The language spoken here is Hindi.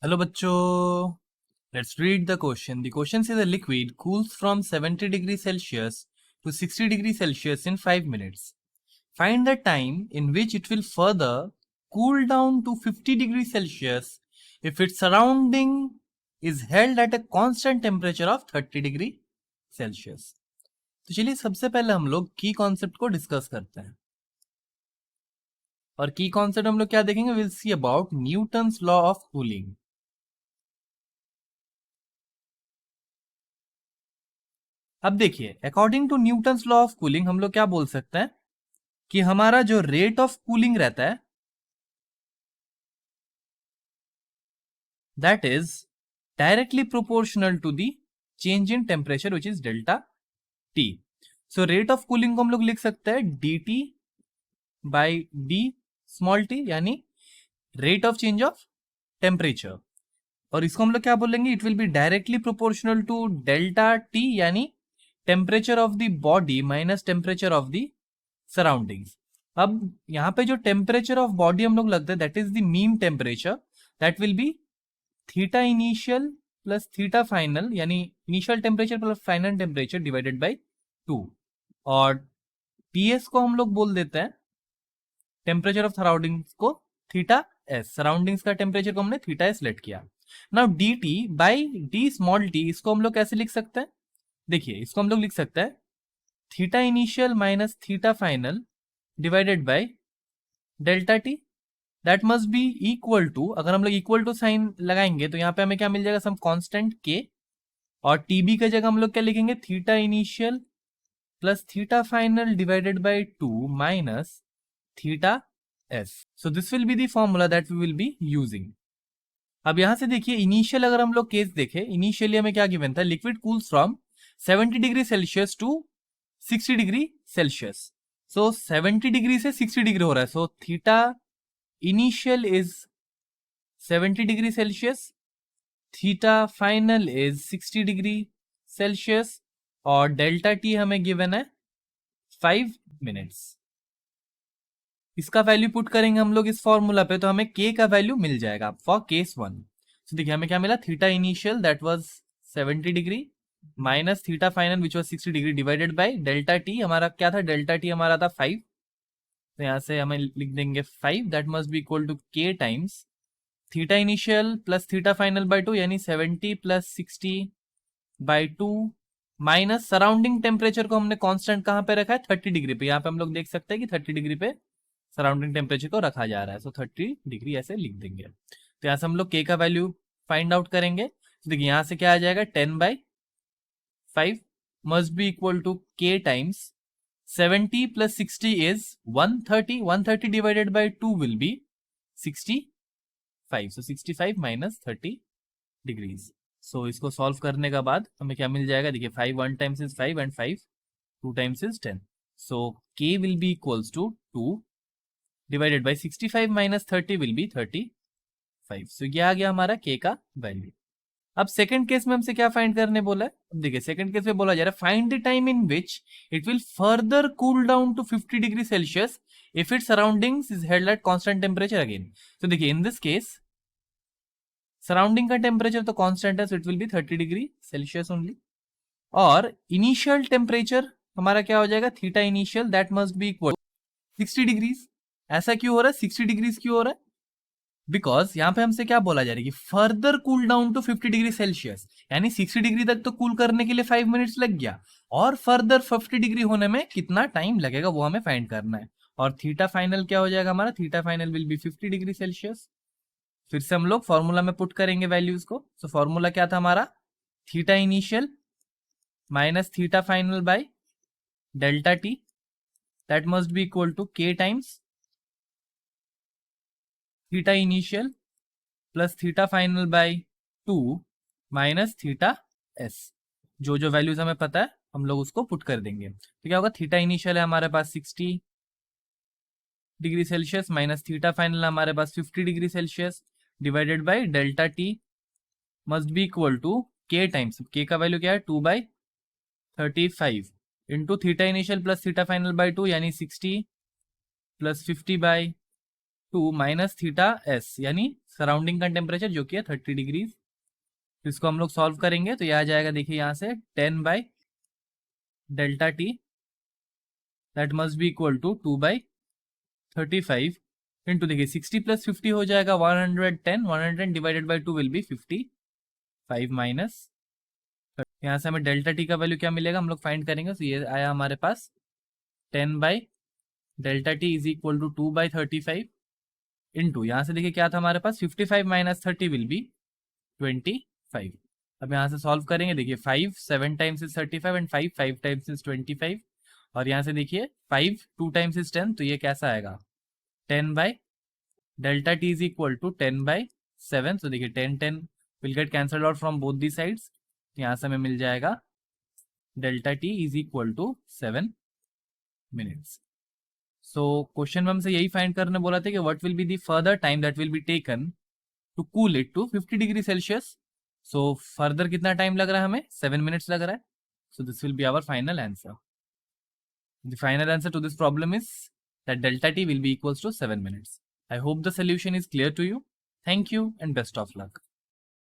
हेलो बच्चों, let's read the question. The question says a liquid cools from 70 degrees Celsius to 60 degrees Celsius in 5 minutes. Find the time in which it will further cool down to 50 degrees Celsius if its surrounding is held at a constant temperature of 30 degree Celsius. तो चलिए सबसे पहले हम लोग की कॉन्सेप्ट को डिस्कस करते हैं। और की कॉन्सेप्ट हम लोग क्या देखेंगे? Will see about Newton's law of cooling. अब देखिए, according to Newton's law of cooling हम लोग क्या बोल सकते हैं कि हमारा जो रेट ऑफ कूलिंग रहता है that is directly proportional to the change in temperature which is delta T. So rate of cooling को हम लोग लिख सकते हैं D T by D small T, यानी rate of change of temperature. और इसको हम लोग क्या बोलेंगे? It will be directly proportional to delta T, यानी temperature of the body minus temperature of the surroundings. अब यहाँ पे जो टेम्परेचर ऑफ बॉडी हम लोग लगते हैं that is the mean temperature, that will be theta initial plus theta final, यानी initial temperature plus final temperature divided by 2। और टीएस को हम लोग बोल देते हैं टेम्परेचर ऑफ सराउंडिंग्स को थीटा एस, सराउंडिंग्स का टेम्परेचर को हमने थीटा एस लेट किया। Now D T by D small T, इसको हम लोग कैसे लिख सकते हैं? देखिए, इसको हम लोग लिख सकते हैं theta initial minus theta final divided by delta T, that must be equal to, अगर हम लोग इक्वल टू साइन लगाएंगे तो यहाँ पे हमें क्या मिल जाएगा? सम कांस्टेंट के, और टीबी की जगह हम लोग क्या लिखेंगे? Theta initial plus theta final divided by 2 minus theta S. So this will be the formula that we will be using. अब यहां से देखिए, इनिशियल अगर हम लोग केस देखें, इनिशियली हमें क्या गिवन था? Liquid cools from 70 degree Celsius to 60 degree Celsius. So 70 degree से 60 डिग्री हो रहा है, so theta initial is 70 degree Celsius, theta final is 60 degree Celsius, और डेल्टा टी हमें गिवन है 5 मिनट्स। इसका वैल्यू पुट करेंगे हम लोग इस फॉर्मूला पे, तो हमें के का वैल्यू मिल जाएगा फॉर केस 1। सो देखिए हमें क्या मिला? Theta initial that was 70 degree minus theta final which was 60 degree divided by delta T. हमारा क्या था? डेल्टा टी हमारा था 5, तो यहाँ से हमें लिख देंगे 5, that must be equal to K times theta initial plus theta final by 2, यानी 70 plus 60 by 2 minus surrounding temperature को हमने कांस्टेंट कहाँ पे रखा है? 30 डिग्री पे। यहाँ पे हम लोग देख सकते हैं कि 30 डिग्री पे सराउंडिंग टेम्परेचर को रखा जा रहा है, सो 30 डिग्री ऐसे लिख देंगे। तो यहाँ से हम लोग के का वैल्यू फाइंड आउट करेंगे। तो देखिए यहाँ से क्या आ जाएगा? 10/5 must be equal to K times 70 plus 60 is 130, 130 divided by 2 will be 65, so 65 minus 30 degrees. सो इसको सॉल्व करने का बाद हमें क्या मिल जाएगा? देखिए 5 1 times is 5 and 5 2 times is 10, so K will be equals to 2 divided by 65 minus 30 will be 35। So ये आ गया हमारा के का वैल्यू। अब सेकंड केस में हमसे क्या फाइंड करने बोला है? अब देखिए सेकंड केस में बोला जा रहा है find the time in which it will further cool down to 50 degree Celsius if it surroundings is held at constant temperature again. तो देखिए इन दिस केस सराउंडिंग का टेम्परेचर तो कांस्टेंट है, so it will be 30 degree Celsius only, और इनिशियल टेम्परेचर हमारा क्या हो जाएगा? Theta initial that must be equal 60 degrees. ऐसा क्यों हो रहा है? 60 डिग्रीज क्यों हो रहा है? बिकॉज यहाँ पे हमसे क्या बोला जा रहा है कि further cool down to 50 degree Celsius, यानी 60 डिग्री तक तो कूल करने के लिए 5 मिनट्स लग गया, और फर्दर 50 डिग्री होने में कितना टाइम लगेगा वो हमें फाइंड करना है। और थीटा फाइनल क्या हो जाएगा हमारा? Theta final will be 50 degree Celsius. फिर से हम लोग फॉर्मूला में पुट करेंगे वैल्यूज को। सो फॉर्मूला क्या था हमारा? Theta initial minus theta final by delta T, that must be equal to K times theta initial plus theta final by 2 minus theta S. जो जो वैल्यूज हमें पता है हम लोग उसको पुट कर देंगे। तो क्या होगा? थीटा इनिशियल है हमारे पास 60 degree Celsius minus theta final हमारे पास 50 degree Celsius divided by delta T must be equal to K times, K का वैल्यू क्या है? 2/35 into theta initial plus theta final by 2, यानी 60 plus 50/2 to minus theta S, यानी सराउंडिंग का टेम्परेचर जो कि है 30 डिग्रीज। इसको हम लोग सॉल्व करेंगे तो यह आ जाएगा, देखिए यहाँ से 10 by delta T that must be equal to 2 by 35 into, देखिए 60 प्लस 50 हो जाएगा 110, 110 divided by 2 will be 55 minus, यहाँ से हमें डेल्टा टी का वैल्यू क्या मिलेगा हम लोग फाइंड करेंगे। तो ये आया हमारे पास 10 by delta T is equal to 2 by 35 into, यहाँ से देखिए क्या था हमारे पास 55 माइनस 30 विल बी 25। अब यहाँ से सॉल्व करेंगे, देखिए 5 7 times is 35 and 5 5 times is 25, और यहाँ से देखिए 5 2 टाइम्स इज 10, तो ये कैसा आएगा 10 by delta T is equal to 10 by 7। तो देखिए 10 10 will get cancelled out from both the sides, यहाँ से हमें मिल जाएगा delta T is equal to 7 minutes. So question में हमसे यही फाइंड करने बोला था कि what will be the further time that will be taken to cool it to 50 degree Celsius. So further कितना टाइम लग रहा है हमें, 7 मिनट्स लग रहा है। So this will be our final answer. The final answer to this problem is that delta t will be equals to 7 minutes. I hope the solution is clear to you. Thank you and best of luck.